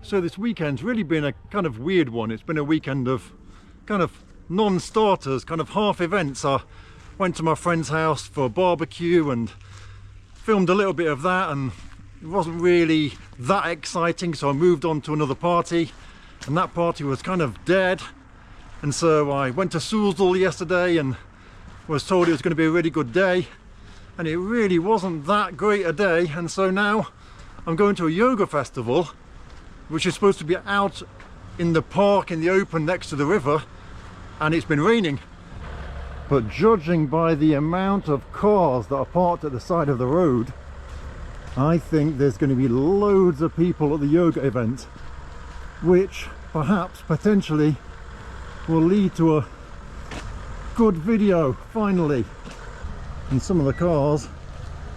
So this weekend's really been a kind of weird one. It's been a weekend of kind of non-starters, kind of half events. I went to my friend's house for a barbecue and filmed a little bit of that, and it wasn't really that exciting, so I moved on to another party, and that party was kind of dead. And so I went to Suzdal yesterday and was told it was going to be a really good day, and it really wasn't that great a day. And so now I'm going to a yoga festival which is supposed to be out in the park in the open next to the river, and it's been raining. But judging by the amount of cars that are parked at the side of the road, I think there's going to be loads of people at the yoga event, which perhaps potentially will lead to a good video finally. And some of the cars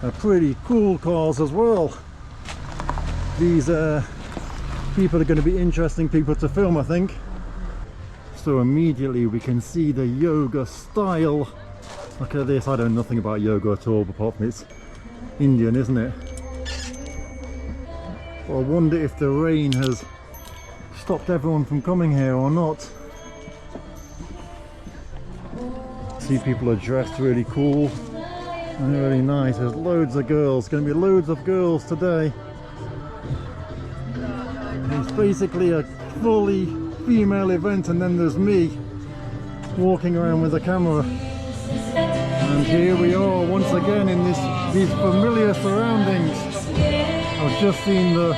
are pretty cool cars as well. These people are going to be interesting people to film, I think. So immediately we can see the yoga style. Look at this. I know nothing about yoga at all, apart from it's Indian, isn't it? But I wonder if the rain has stopped everyone from coming here or not. See, people are dressed really cool and really nice. There's loads of girls. Going to be loads of girls today. It's basically a fully female event, and then there's me walking around with a camera. And here we are once again in these familiar surroundings. I've just seen the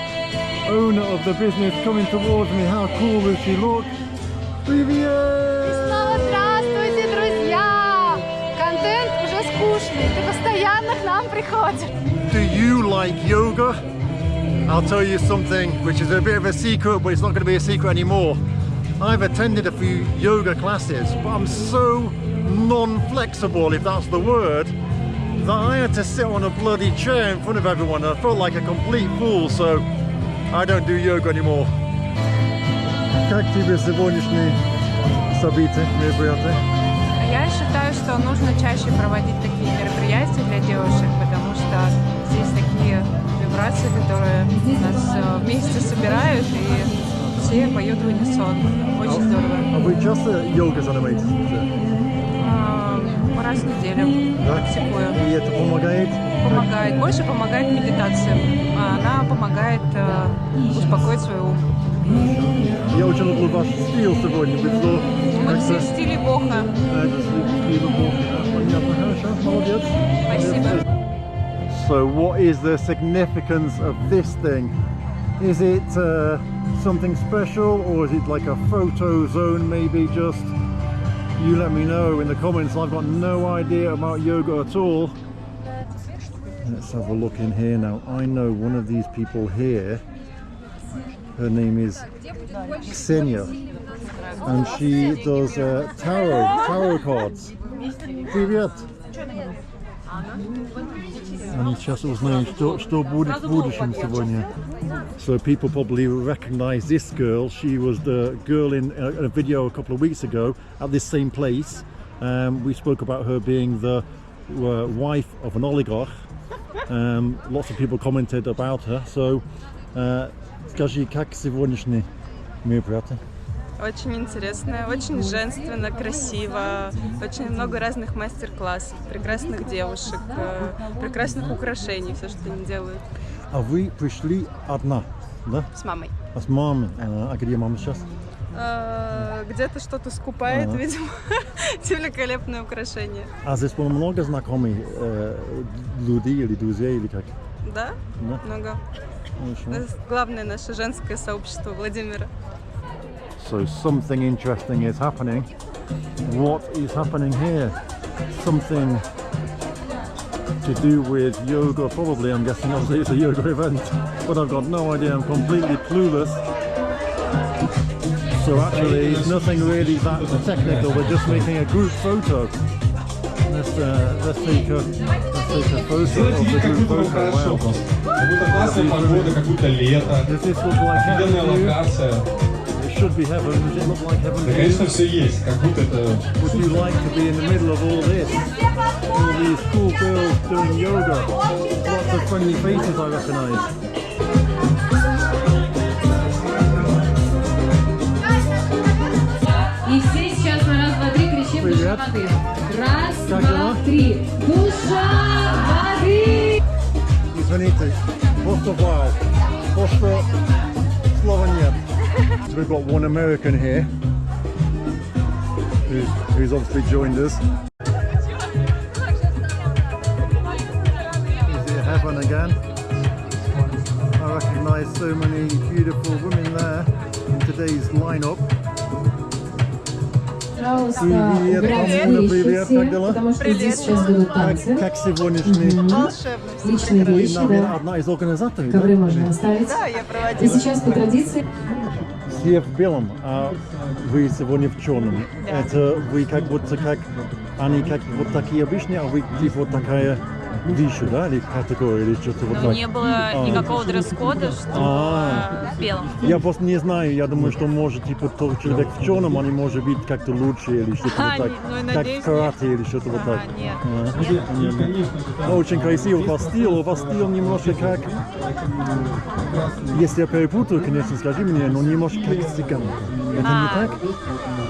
owner of the business coming towards me. How cool does she look? Привет! Снова здравствуйте, друзья! Контент уже скучный, ты постоянно к нам приходишь. Do you like yoga? I'll tell you something which is a bit of a secret, but it's not going to be a secret anymore. I've attended a few yoga classes, but I'm so non-flexible, if that's the word, that I had to sit on a bloody chair in front of everyone. I felt like a complete fool, so I don't do yoga anymore. Как тебе сегодняшние события, мероприятия? Я считаю, что нужно чаще проводить такие мероприятия для девушек, потому что здесь такие вибрации, которые нас вместе собирают, и все поют в унисон. Очень здорово. А вы часто йогой занимаетесь? Раз в неделю практикую. И это помогает? Помогает. Больше помогает медитация. Она помогает успокоить свой ум. Я очень люблю ваш стиль сегодня. Мы все в стиле Боха. Молодец. Спасибо. So what is the significance of this thing? Is it something special, or is it like a photo zone maybe? Just you let me know in the comments. I've got no idea about yoga at all. Let's have a look in here now. I know one of these people here. Her name is Ksenia, and she does tarot cards. Привет! And сейчас узнаем, что будет в будущем сегодня. So people probably recognize this girl. She was the girl in a video a couple of weeks ago at this same place. We spoke about her being the wife of an oligarch. Lots of people commented about her. So, скажи, как сегодняшний мероприятие? Очень интересно, очень женственно, красиво, очень много разных мастер-классов, прекрасных девушек, прекрасных украшений, все, что они делают. А вы пришли одна, да? С мамой. А с мамой? А где мама сейчас? Где-то что-то скупает, видимо, те великолепные украшения. А здесь было много знакомых людей или друзей, или как? Да, много. Это главное наше женское сообщество Владимира. So something interesting is happening. What is happening here? Something to do with yoga, probably. I'm guessing obviously it's a yoga event, but I've got no idea. I'm completely clueless. So actually it's nothing really that technical. We're just making a group photo. Let's take a photo of the group photo. Wow. Does this look like heaven? It should be heaven. Does it look like heaven? Конечно, все есть, как будто это... Would you like to be in the middle of all this? All these cool girls doing yoga. Lots of friendly faces I recognise. воды. Раз, Как два, дела? три. Душа воды! Извините, просто вау. Просто слова нет. So we've got one American here who's obviously joined us. Is it heaven again? I recognise so many beautiful women there in today's lineup. Пожалуйста, Привет, убирайте Антона, вещи привет, все, как дела? потому что здесь сейчас будут танцы. Как сегодняшний? Личные Вы, вещи, наверное, да. одна из организаторов, Ковры да? можно оставить. И сейчас по традиции. Все в белом, а вы сегодня в черном. Это вы как будто как они как вот такие обычные, а вы типа вот такая выше, да, или категория, или что-то вот Ну, так. не было никакого дресс-кода, что в белом. Я просто не знаю, я думаю, что может типа тот человек в черном, они может быть как-то лучше или что-то вот так, ну и как надеюсь, в карате или что-то вот так. Нет. Очень красиво, у вас стиль немножко как, если я перепутаю, конечно, скажи мне, но немножко как цыганка. Это не так?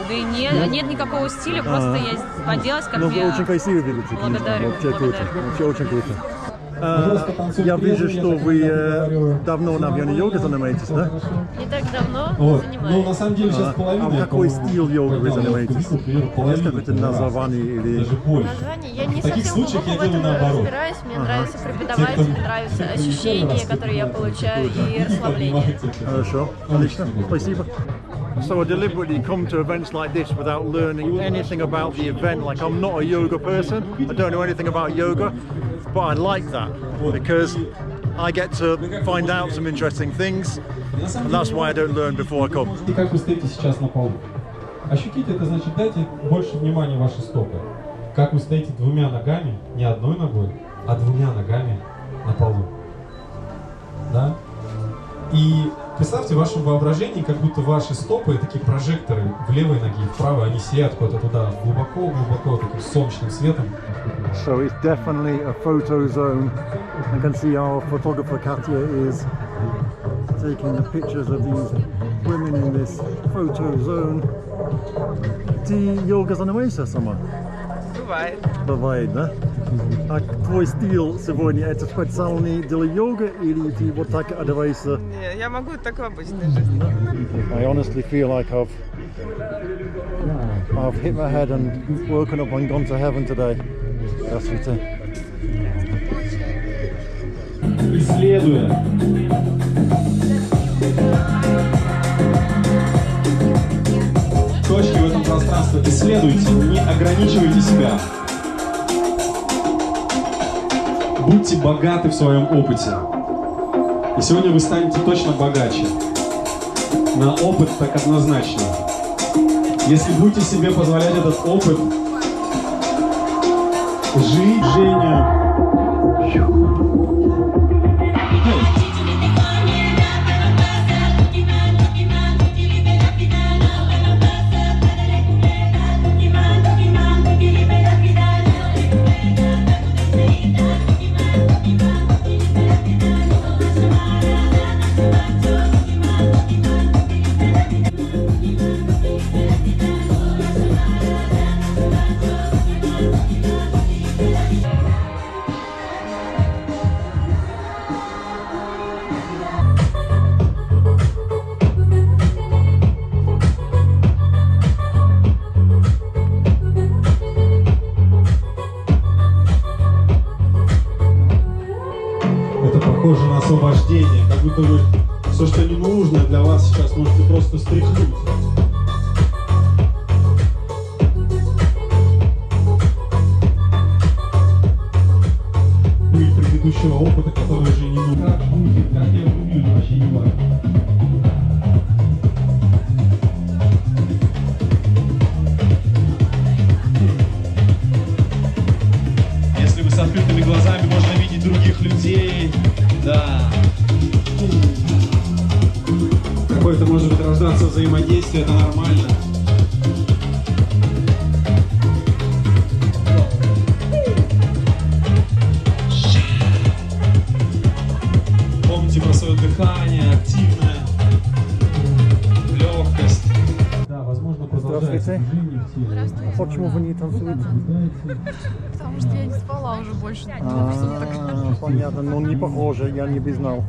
Да и нет никакого стиля, просто я оделась как Ну, вы я. очень красиво видите. Благодарю, Вообще круто, благодарю. вообще очень круто. Я вижу, что вы давно, наверное, йогой занимаетесь, да? Не так давно Вот. занимаюсь. Ну, на самом деле, сейчас половина. А какой стиль йоги вы занимаетесь? Есть какое-то название или... Даже больше. Название я не В таких совсем случаях глубоко я в этом делаю наоборот. разбираюсь. Мне нравится преподавать, мне нравятся ощущения, которые я получаю, и расслабление. Хорошо, отлично, спасибо. So I deliberately come to events like this without learning anything about the event. Like, I'm not a yoga person, I don't know anything about yoga, but I like that because I get to find out some interesting things, and that's why I don't learn before I come. И как вы стоите сейчас на полу? Ощутить это значит дайте больше внимания вашей стопы. Как вы стоите двумя ногами, не одной ногой, а двумя ногами на полу. Да? И представьте в вашем воображении, как будто ваши стопы, такие прожекторы в левой ноге и в правой, они сияют куда-то туда, глубоко, таким солнечным светом. So it's definitely a photo zone. You can see our photographer Katya is taking the pictures of these women in this photo zone. Ты йога занимаешься сама? Бывает. Бывает, да? А твой стиль сегодня это специальный для йога или ты вот так одеваешься? Не, я могу так в обычной жизни. I honestly feel like I've hit my head and woken up and gone to heaven today. Здравствуйте. Исследуя. Точки в этом пространстве. Исследуйте, не ограничивайте себя. Будьте богаты в своем опыте. И сегодня вы станете точно богаче. На опыт так однозначно. Если будете себе позволять этот опыт, жить, Женя. Похоже на освобождение, как будто вы все, что не нужно для вас сейчас, можете просто стряхнуть. Пыль предыдущего опыта, который уже не нужен. Как будет, как я выгляжу, вообще не важно. Если вы с открытыми глазами, можно видеть других людей. Да. Какое-то может быть рождаться взаимодействие, это нормально. Помните про свое дыхание, активное, легкость. Да, возможно, продолжать. Здравствуйте. А почему вы не танцуете? Потому что я не спала уже больше 2 суток. Понятно, но не похоже, я не бы знал.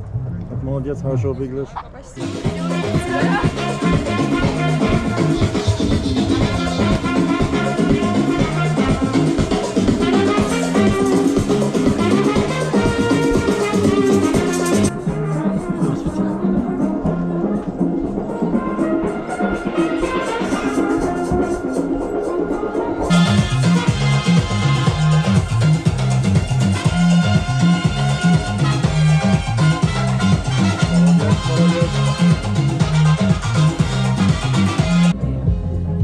Так, молодец, хорошо выглядишь.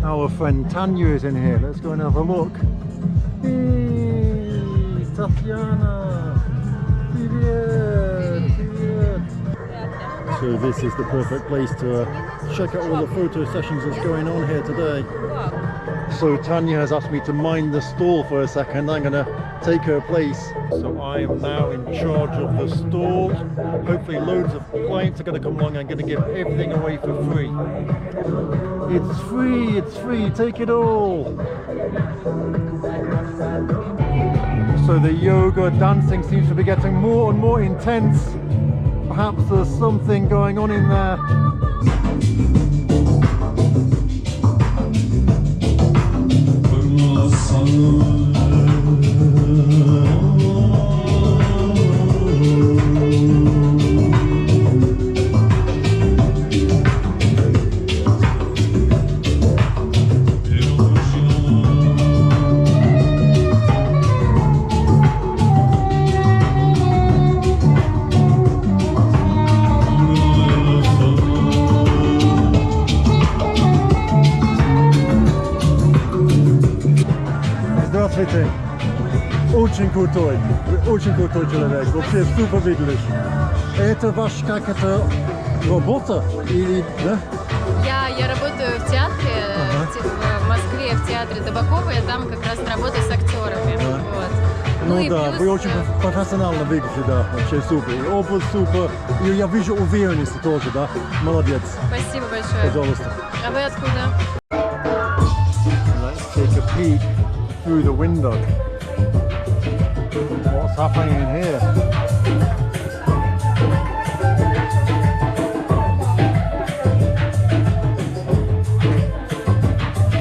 Our friend Tanya is in here. Let's go and have a look. Hey, Tatiana! Привет! Привет! So this is the perfect place to check out all the photo sessions that's going on here today. So Tanya has asked me to mind the stall for a second. I'm going to take her place. So I am now in charge of the stall. Hopefully loads of clients are going to come along. I'm going to give everything away for free. It's free, it's free, take it all. So the yoga dancing seems to be getting more and more intense. Perhaps there's something going on in there. Здравствуйте. Очень крутой человек, вообще супер выглядишь. Это ваша какая-то работа или да? Я работаю в театре, в Москве, в театре Табакова, я там как раз работаю с актерами. Вот. Ну и да, плюс, вы очень профессионально выглядите, да, вообще супер. И образ супер, и я вижу уверенность тоже, да, молодец. Спасибо большое. Пожалуйста. А вы откуда? Let's take a peek through the window. What's happening in here?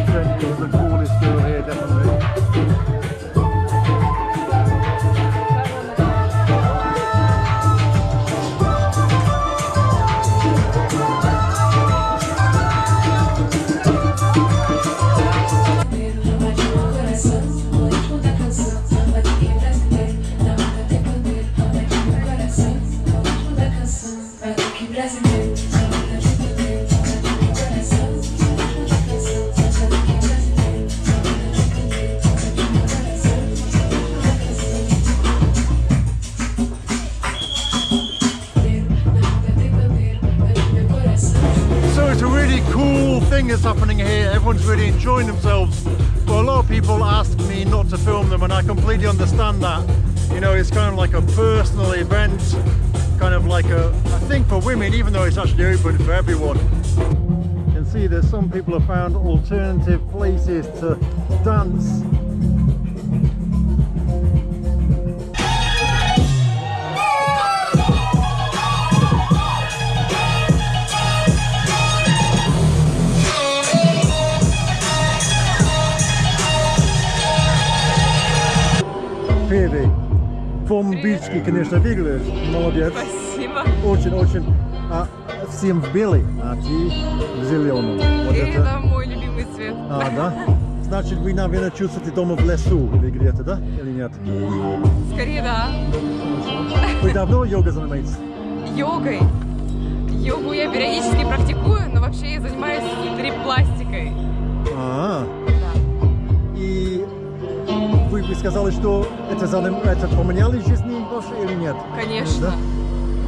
Jenny is the coolest girl here, definitely. So it's a really cool thing that's happening here. Everyone's really enjoying themselves. But a lot of people ask me not to film them, and I completely understand that. You know, it's kind of like a personal event, kind of like a thing for women, even though it's actually open for everyone. You can see that some people have found alternative places to dance. Певи, бомбички, конечно, выглядишь, молодец. Спасибо. Очень. А всем в белый, а ты в зеленом. Вот Это мой любимый цвет. А, да? Значит, вы, наверное, чувствуете дома в лесу или где-то, да? Или нет? Скорее, да. Вы давно йогой занимаетесь? Йогой. Йогу я периодически практикую, но вообще я занимаюсь трип-пластикой. И вы сказали, что это поменяли жизни ваши или нет? Конечно. Да?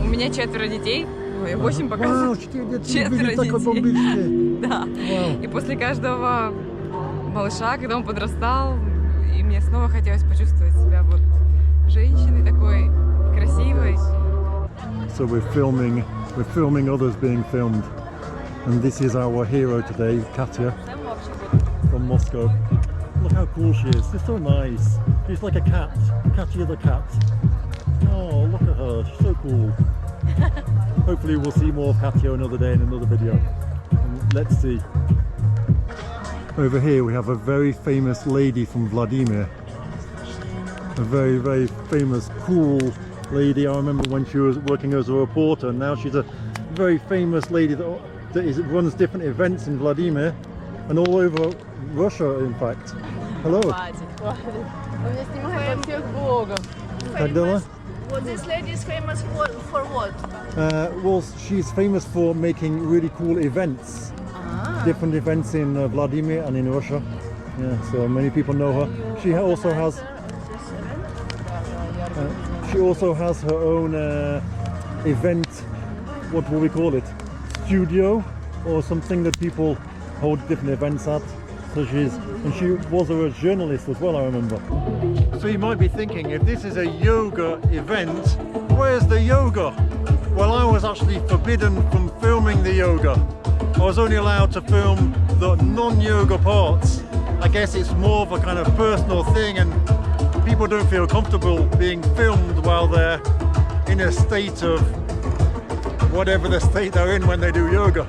У меня 4 детей. Ой, 8 пока. Вау, 4 детей. 4 Такой бомбички. Да. Вау. И после каждого малыша, когда он подрастал, и мне снова хотелось почувствовать себя вот женщиной такой красивой. So we're filming others being filmed. And this is our hero today, Katya. from Moscow. Look how cool she is. She's so nice. She's like a cat. Catchy the cat. Oh, look at her. She's so cool. Hopefully we'll see more of Katya another day in another video. And let's see. Over here we have a very famous lady from Vladimir. A very, very famous, cool lady. I remember when she was working as a reporter, and now she's a very famous lady that runs different events in Vladimir and all over Russia, in fact. Hello. Как дела? Well, this lady is famous for what? Well, she's famous for making really cool events. Different events in Vladimir and in Russia. Yeah, so many people know her. She also has her own event, what will we call it? Studio or something that people hold different events at. So she was a journalist as well, I remember. So you might be thinking, if this is a yoga event, where's the yoga? Well, I was actually forbidden from filming the yoga. I was only allowed to film the non-yoga parts. I guess it's more of a kind of personal thing, and people don't feel comfortable being filmed while they're in a state of whatever the state they're in when they do yoga.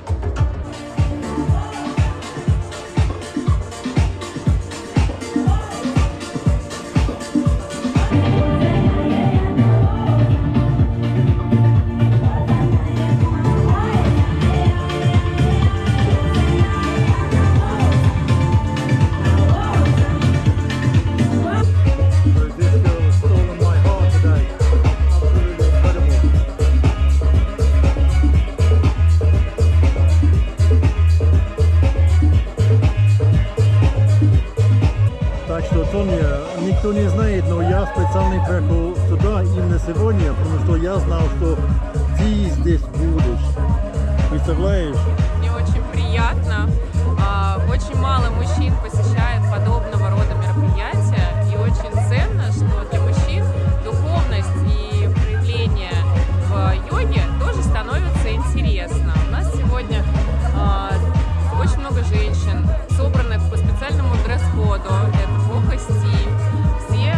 Никто не знает, но я специально приехал сюда именно сегодня, потому что я знал, что ты здесь будешь. Представляешь? Мне очень приятно. Очень мало мужчин посещает подобного рода мероприятия, и очень ценно, что для мужчин духовность и проявление в йоге тоже становится интересно. У нас сегодня очень много женщин, собранных по специальному дресс-коду. Это бог-стиль. Все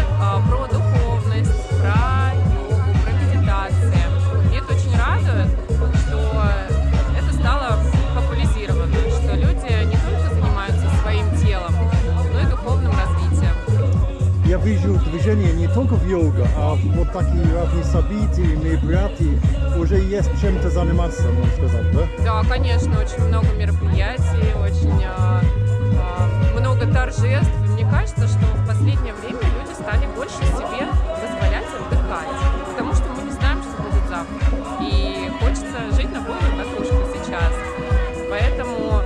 про духовность, про йогу, про медитацию. И это очень радует, что это стало популяризировано, что люди не только занимаются своим телом, но и духовным развитием. Я вижу движение не только в йога, а вот такие разные события, мероприятия. Уже есть чем-то заниматься, можно сказать, да? Да, конечно, очень много мероприятий, очень много торжеств. И мне кажется, что в последнее время люди стали больше себе позволять отдыхать, потому что мы не знаем, что будет завтра. И хочется жить на полную катушку сейчас. Поэтому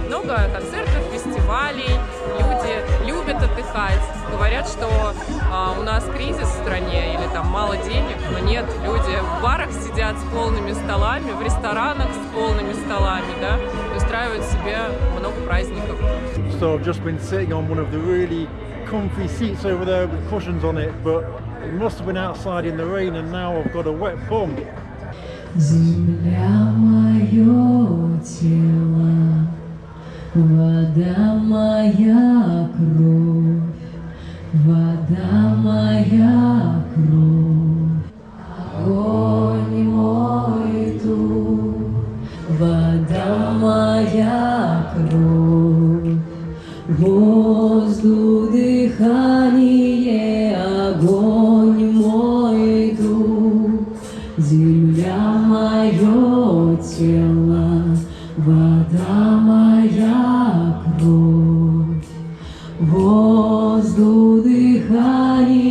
много концертов, фестивалей, люди любят отдыхать. Говорят, что у нас кризис в стране или там мало денег, но нет, люди в барах сидят с полными столами, в ресторанах с полными столами, да, и устраивают себе много праздников. So I've just been sitting on one of the really comfy seats over there with cushions on it, but it must have been outside in the rain and now I've got a wet bum. Земля мое тело, вода моя кровь, вода моя кровь, огонь мой дух, вода моя кровь, воздух дыхание, огонь мой дух, земля мое тело, вода моя кровь, воздух дыхание,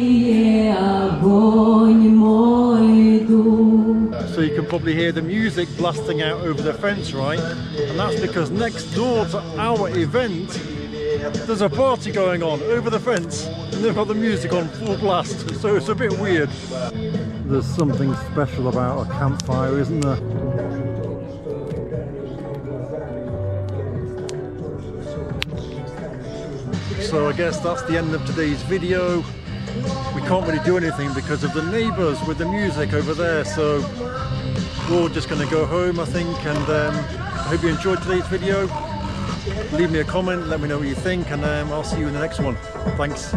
огонь мой дух. So you can probably hear the music blasting out over the fence, right? And that's because next door to our event, there's a party going on over the fence and they've got the music on full blast, so it's a bit weird. There's something special about a campfire, isn't there? So I guess that's the end of today's video. We can't really do anything because of the neighbours with the music over there, so we're all just going to go home, I think, and I hope you enjoyed today's video. leave me a comment, let me know what you think, and I'll see you in the next one. Thanks.